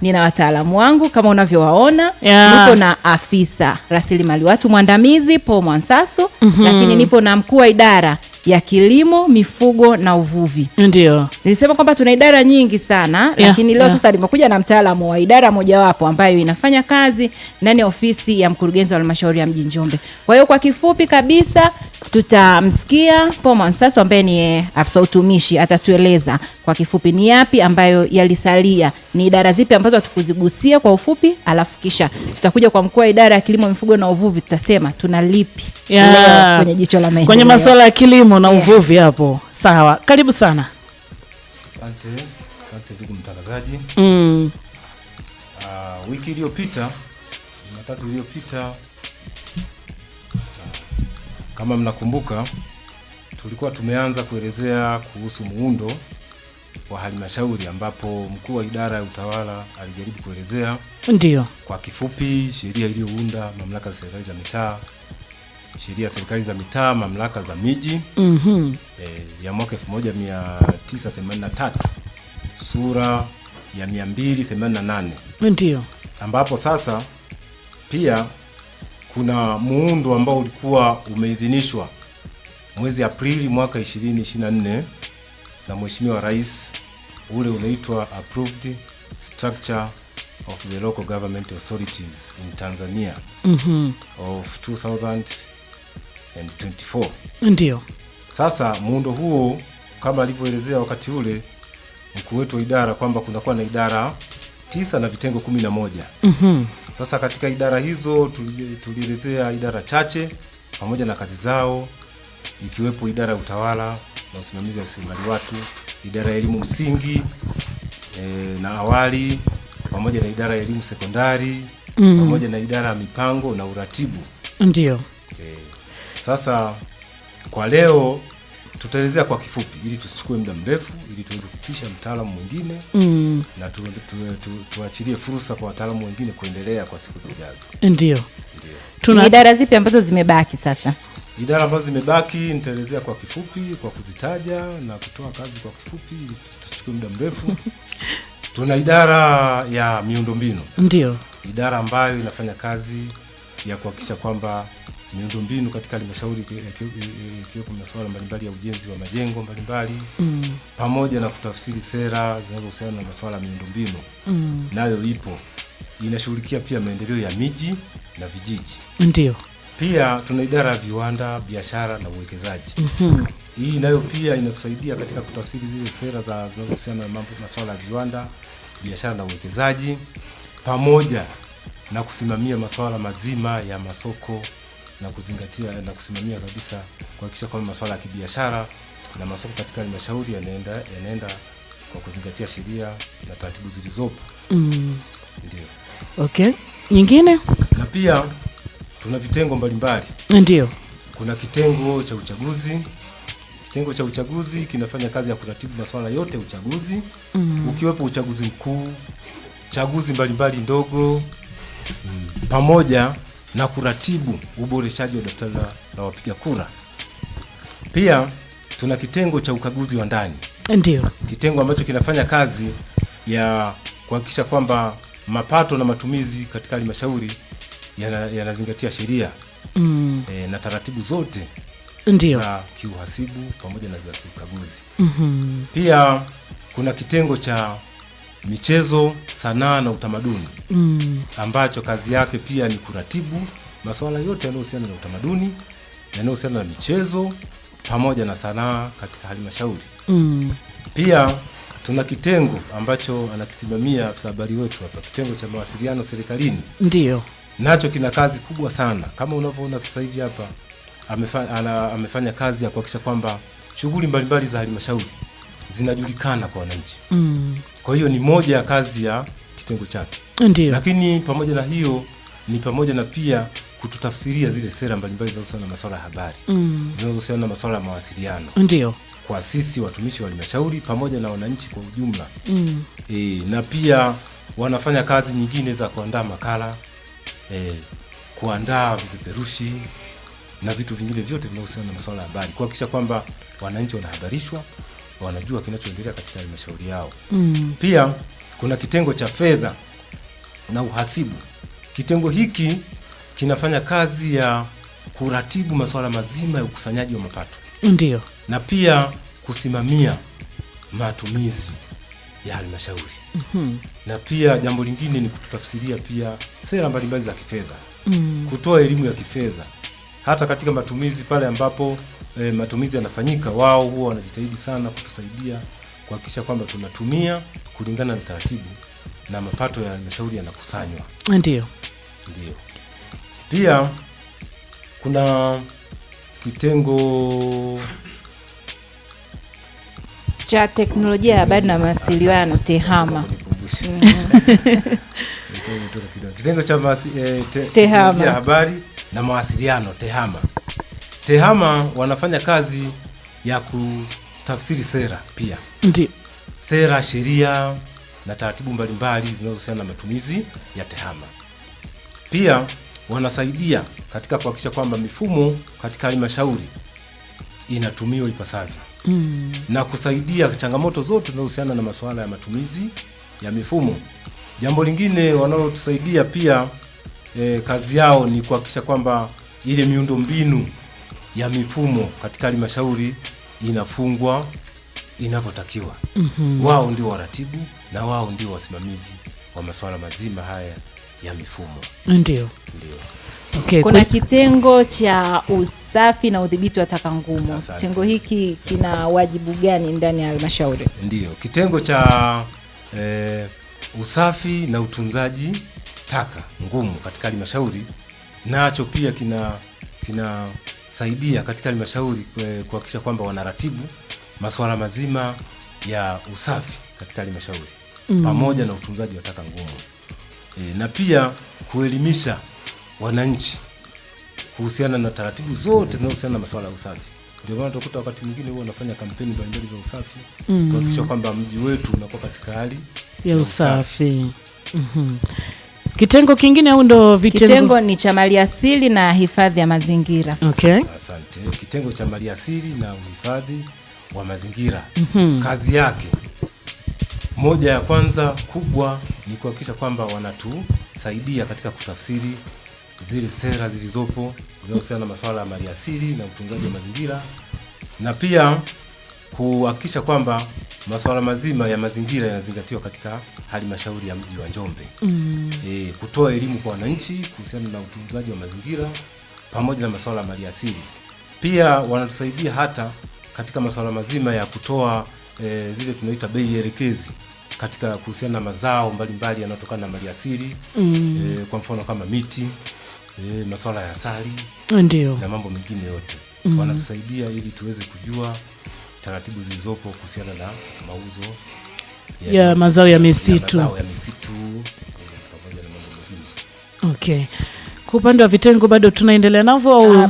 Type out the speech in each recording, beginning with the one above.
nina wataalamu wangu kama unavyowaona. Nipo na afisa rasilimali watu mwandamizi Paul Mwansasu, lakini nipo na mkuu wa idara ya kilimo, mifugo na uvuvi. Ndio. Nilisema kwamba tuna idara nyingi sana, lakini leo sasa nimekuja na mtaalamu wa idara mojawapo ambayo inafanya kazi ndani ya ofisi ya mkurugenzi wa halmashauri ya mji Njombe. Kwa hiyo kwa kifupi kabisa tutamsikia Paul Mwansasu ambaye ni afisa utumishi, atatueleza kwa kifupi ni yapi ambayo yalisalia, ni idara zipi ambazo hatukuzigusia kwa ufupi, alafu kisha tutakuja kwa mkuu wa idara ya kilimo, mifugo na uvuvi, tutasema tuna lipi leo kwenye jicho la maendeleo kwenye masuala ya kilimo na uvuvi hapo. Sawa, karibu sana. Asante ndugu mtangazaji. Wiki iliyopita, Jumatatu iliyopita, kama mnakumbuka, tulikuwa tumeanza kuelezea kuhusu muundo wa halmashauri, ambapo mkuu wa idara ya utawala alijaribu kuelezea ndio kwa kifupi sheria iliyounda mamlaka za serikali za mitaa, sheria ya serikali za mitaa, mamlaka za miji ya mwaka 1983 sura ya 288. Ndio. Ambapo sasa pia kuna muundo ambao ulikuwa umeidhinishwa mwezi Aprili mwaka 2024 na Mheshimiwa Rais, ule unaitwa Approved Structure of the Local Government Authorities in Tanzania of 2024. Ndio. Sasa muundo huo kama alivyoelezea wakati ule mkuu wetu wa idara kwamba kunakuwa na idara 9 na vitengo 11. Sasa katika idara hizo tulielezea idara chache pamoja na kazi zao, ikiwepo idara ya utawala na usimamizi wa rasilimali watu, idara ya elimu msingi na awali, pamoja na idara ya elimu sekondari, pamoja na idara ya mipango na uratibu. Ndio. Sasa kwa leo tutaelezea kwa kifupi ili tusichukue muda mrefu, ili tuweze kupisha mtaalamu mwingine na tuachilie fursa kwa wataalamu wengine kuendelea kwa siku zijazo. Ndio. Tuna idara zipi ambazo zimebaki sasa? Idara ambazo zimebaki nitaelezea kwa kifupi, kwa kuzitaja na kutoa kazi kwa kifupi ili tusichukue muda mrefu. Tuna idara ya miundombinu. Ndio. Idara ambayo inafanya kazi ya kuhakikisha kwamba miundombinu katika halmashauri ikiwepo masuala mbalimbali ya ujenzi wa majengo mbalimbali pamoja na kutafsiri sera zinazohusiana na masuala ya miundombinu nayo ipo. Inashughulikia pia maendeleo ya miji na vijiji. Ndio. Pia tuna idara ya viwanda, biashara na uwekezaji. Hii nayo pia inatusaidia katika kutafsiri zile sera zinazohusiana na masuala ya viwanda, biashara na uwekezaji pamoja na kusimamia masuala mazima ya masoko na kuzingatia na kusimamia kabisa kuhakikisha kwamba masuala ya kibiashara na masoko katika halmashauri yanaenda kwa kuzingatia sheria na taratibu zilizopo. Ndio. Okay. Nyingine? Na pia tuna vitengo mbalimbali. Ndio. Kuna kitengo cha uchaguzi. Kitengo cha uchaguzi kinafanya kazi ya kuratibu masuala yote ya uchaguzi, ukiwepo uchaguzi mkuu, chaguzi mbalimbali ndogo, pamoja na kuratibu uboreshaji wa daftari la wapiga kura. Pia tuna kitengo cha ukaguzi wa ndani. Ndio. Kitengo ambacho kinafanya kazi ya kuhakikisha kwamba mapato na matumizi katika halmashauri yanazingatia sheria na taratibu zote za kiuhasibu pamoja na za kiukaguzi. Pia kuna kitengo cha michezo, sanaa na utamaduni ambacho kazi yake pia ni kuratibu masuala yote yanayohusiana na utamaduni, yanayohusiana na michezo pamoja na sanaa katika halmashauri. Pia tuna kitengo ambacho anakisimamia afisa habari wetu hapa, kitengo cha mawasiliano serikalini. Ndio. Nacho kina kazi kubwa sana. Kama unavyoona sasa hivi hapa amefanya kazi ya kuhakikisha kwamba shughuli mbalimbali za halmashauri zinajulikana kwa wananchi. Kwa hiyo ni moja ya kazi ya kitengo chake. Ndio. Lakini pamoja na hiyo ni pamoja na pia kututafsiria zile sera mbalimbali zinazohusiana na masuala ya habari, zinazohusiana na masuala ya mawasiliano. Ndio. Kwa sisi watumishi wa halmashauri pamoja na wananchi kwa ujumla. Na pia wanafanya kazi nyingine za kuandaa makala, kuandaa vipeperushi na vitu vingine vyote vinahusiana na masuala ya habari, kuhakikisha kwamba wananchi wanahabarishwa, wanajua kinachoendelea katika halmashauri yao. Pia kuna kitengo cha fedha na uhasibu. Kitengo hiki kinafanya kazi ya kuratibu masuala mazima ya ukusanyaji wa mapato. Ndio. Na pia kusimamia matumizi ya halmashauri. Na pia jambo lingine ni kututafsiria pia sera mbalimbali za kifedha. Kutoa elimu ya kifedha. Hata katika matumizi pale ambapo matumizi yanafanyika, wao huwa wanajitahidi sana kutusaidia kuhakikisha kwamba tunatumia kulingana na taratibu na mapato ya halmashauri yanakusanywa. Ndio. Pia kuna kitengo cha teknolojia ya habari na mawasiliano TEHAMA. Kitengo cha teknolojia ya habari na mawasiliano TEHAMA. TEHAMA wanafanya kazi ya kutafsiri sera pia. Ndio. Sera, sheria na taratibu mbalimbali zinazohusiana na matumizi ya TEHAMA. Pia wanasaidia katika kuhakikisha kwamba mifumo katika halmashauri inatumiwa ipasavyo. Na kusaidia changamoto zote zinazohusiana na masuala ya matumizi ya mifumo. Jambo lingine wanalotusaidia pia kazi yao ni kuhakikisha kwamba ile miundombinu ya mifumo katika halmashauri inafungwa inavyotakiwa. Wao ndio waratibu na wao ndio wasimamizi wa masuala mazima haya ya mifumo. Ndio. Okay, kuna kitengo cha usafi na udhibiti wa taka ngumu. Kitengo hiki kina wajibu gani ndani ya halmashauri? Ndio, kitengo cha usafi na utunzaji taka ngumu katika halmashauri nacho pia kinasaidia katika halmashauri kuhakikisha kwamba wanaratibu masuala mazima ya usafi katika halmashauri pamoja na utunzaji wa taka ngumu. Na pia kuelimisha wananchi kuhusiana na taratibu zote zinazohusiana na masuala ya usafi. Ndio maana utakuta wakati mwingine huwa wanafanya kampeni mbalimbali za usafi kuhakikisha kwamba mji wetu unakuwa katika hali ya usafi. Kitengo kingine au ndo vitengo? Kitengo ni cha maliasili na hifadhi ya mazingira. Okay. Asante. Kitengo cha maliasili na uhifadhi wa mazingira. Kazi yake moja ya kwanza kubwa ni kuhakikisha kwamba wanatusaidia katika kutafsiri zile sera zilizopo zinazohusiana na masuala ya maliasili na utunzaji wa mazingira, na pia kuhakikisha kwamba masuala mazima ya mazingira yanazingatiwa katika halmashauri ya mji wa Njombe. Kutoa elimu kwa wananchi kuhusiana na utunzaji wa mazingira pamoja na masuala ya maliasili. Pia wanatusaidia hata katika masuala mazima ya kutoa zile tunaita bei elekezi katika kuhusiana na mazao mbalimbali yanayotokana na maliasili. Kwa mfano kama miti, masuala ya asali, ndio, na mambo mengine yote. Wanatusaidia ili tuweze kujua taratibu zilizopo kuhusiana na mauzo ya mazao ya misitu. Pamoja na mambo mengine. Okay. Kwa upande wa vitengo bado tunaendelea navyo au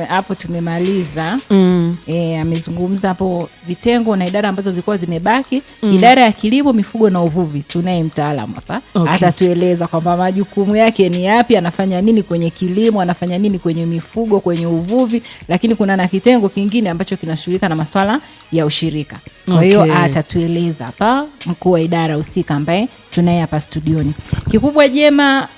hapo tumemaliza? Amezungumza hapo vitengo na idara ambazo zilikuwa zimebaki. Idara ya kilimo, mifugo na uvuvi, tunaye mtaalamu hapa. Okay. Atatueleza kwamba majukumu yake ni yapi, anafanya nini kwenye kilimo, anafanya nini kwenye mifugo, kwenye uvuvi, lakini kuna na kitengo kingine ambacho kinashughulika na masuala ya ushirika. Kwa hiyo atatueleza hapa mkuu wa idara husika ambaye tunaye hapa studioni. Kikubwa Jema,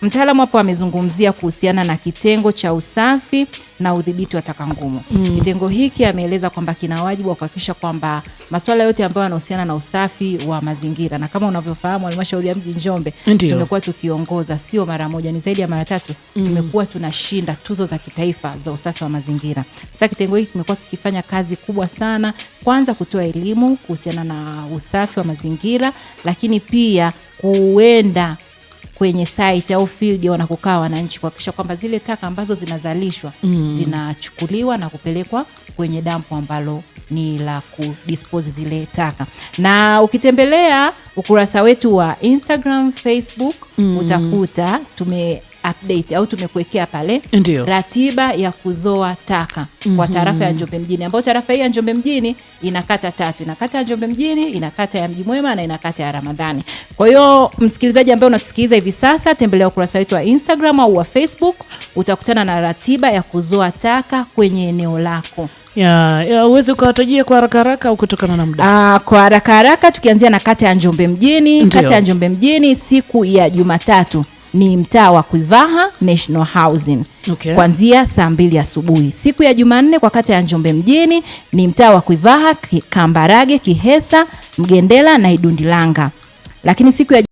mtaalamu hapo amezungumzia kuhusiana na kitengo cha usafi na udhibiti wa taka ngumu. Kitengo hiki ameeleza kwamba kina wajibu wa kuhakikisha kwamba masuala yote ambayo yanahusiana na usafi wa mazingira, na kama unavyofahamu halmashauri ya mji Njombe tumekuwa tukiongoza sio mara moja, ni zaidi ya mara 3. Tumekuwa tunashinda tuzo za kitaifa za usafi wa mazingira. Sasa kitengo hiki kimekuwa kikifanya kazi kubwa sana, kwanza kutoa elimu kuhusiana na usafi wa mazingira, lakini pia kuenda kwenye site au field wanakokaa wananchi kuhakikisha kwamba zile taka ambazo zinazalishwa zinachukuliwa na kupelekwa kwenye dampo ambalo ni la kudispose zile taka. Na ukitembelea ukurasa wetu wa Instagram, Facebook, utakuta update au tumekuwekea pale Ndiyo. ratiba ya kuzoa taka kwa tarafa ya Njombe mjini, ambayo tarafa hii ya Njombe mjini ina kata 3, ina kata ya Njombe mjini, ina kata ya Mji Mwema na ina kata ya Ramadhani. Kwa hiyo msikilizaji ambaye unatusikiliza hivi sasa, tembelea ukurasa wetu wa Instagram au wa Facebook, utakutana na ratiba ya kuzoa taka kwenye eneo lako. Uweze kuwatajia kwa haraka au kutokana na muda? Kwa haraka tukianzia na kata ya Njombe mjini. Ndiyo. Kata ya Njombe mjini siku ya Jumatatu ni mtaa wa Kuivaha National Housing. Okay. Kuanzia saa 2 asubuhi. Siku ya Jumanne kwa kata ya Njombe mjini ni mtaa wa Kuivaha, Kambarage, Kihesa, Mgendela na Idundilanga. Lakini siku ya